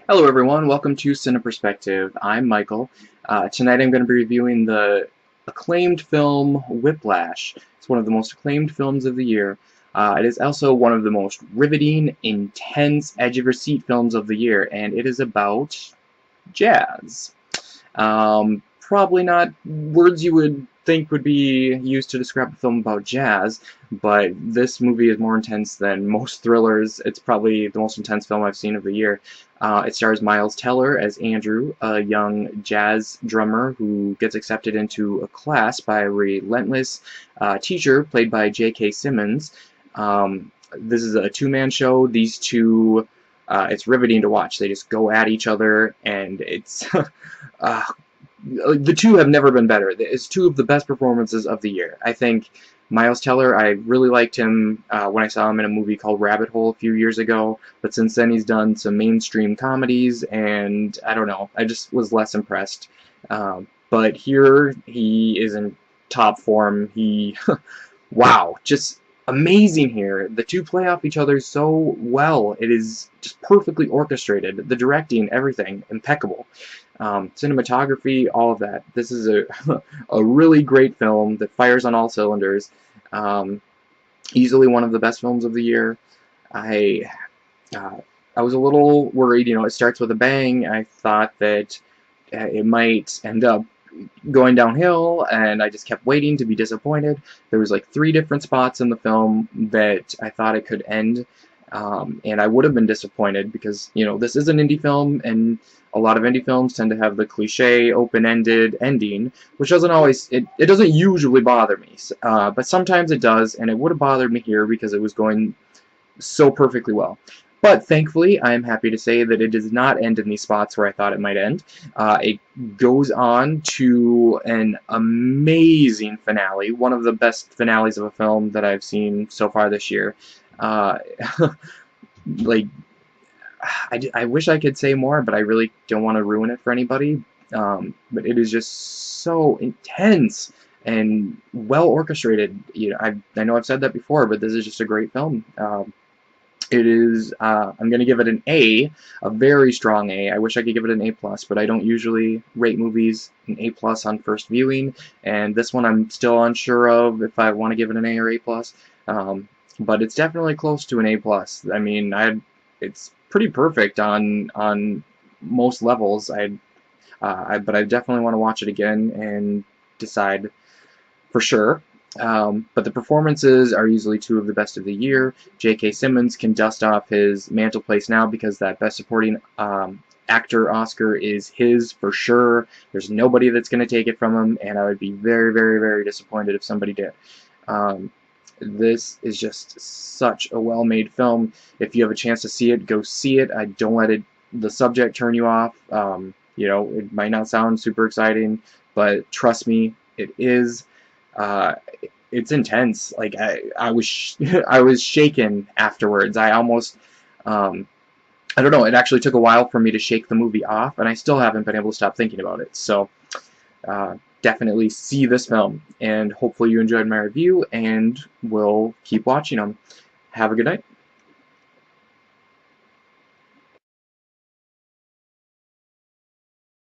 Hello everyone, welcome to Cine Perspective. I'm Michael. Tonight I'm going to be reviewing the acclaimed film Whiplash. It's one of the most acclaimed films of the year. It is also one of the most riveting, intense, edge-of-your-seat films of the year, and it is about jazz. Probably not words you would think would be used to describe a film about jazz, but this movie is more intense than most thrillers. It's probably the most intense film I've seen of the year. It stars Miles Teller as Andrew, a young jazz drummer who gets accepted into a class by a relentless teacher played by J.K. Simmons. This is a two-man show. These two, it's riveting to watch. They just go at each other, and it's the two have never been better. It's two of the best performances of the year. I think Miles Teller, I really liked him when I saw him in a movie called Rabbit Hole a few years ago, but since then he's done some mainstream comedies, and I don't know, I just was less impressed. But here he is in top form. He, wow, just amazing here. The two play off each other so well. It is just perfectly orchestrated. The directing, everything, impeccable. Cinematography, all of that. This is a really great film that fires on all cylinders. Easily one of the best films of the year. I I was a little worried. It starts with a bang. I thought that it might end up going downhill, and I just kept waiting to be disappointed. There was like 3 different spots in the film that I thought it could end, and I would have been disappointed because, this is an indie film, and a lot of indie films tend to have the cliche open-ended ending, which doesn't always, it doesn't usually bother me, but sometimes it does, and it would have bothered me here because it was going so perfectly well. But thankfully, I am happy to say that it does not end in these spots where I thought it might end. It goes on to an amazing finale, one of the best finales of a film that I've seen so far this year. Like, I wish I could say more, but I really don't want to ruin it for anybody. But it is just so intense and well orchestrated. I know I've said that before, but this is just a great film. It is, I'm going to give it an A, a very strong A. I wish I could give it an A+, but I don't usually rate movies an A+ on first viewing, and this one I'm still unsure of if I want to give it an A or A+, but it's definitely close to an A+. I mean, it's pretty perfect on most levels. But I definitely want to watch it again and decide for sure. But the performances are easily 2 of the best of the year. J.K. Simmons can dust off his mantle place now because that Best Supporting Actor Oscar is his for sure. There's nobody that's going to take it from him, and I would be very, very, very disappointed if somebody did. This is just such a well-made film. If you have a chance to see it, go see it. Don't let the subject turn you off. It might not sound super exciting, but trust me, it is. It's intense. Like I was I was shaken afterwards. I almost I don't know. It actually took a while for me to shake the movie off, and I still haven't been able to stop thinking about it. So definitely see this film, and hopefully you enjoyed my review, and we'll keep watching them. Have a good night.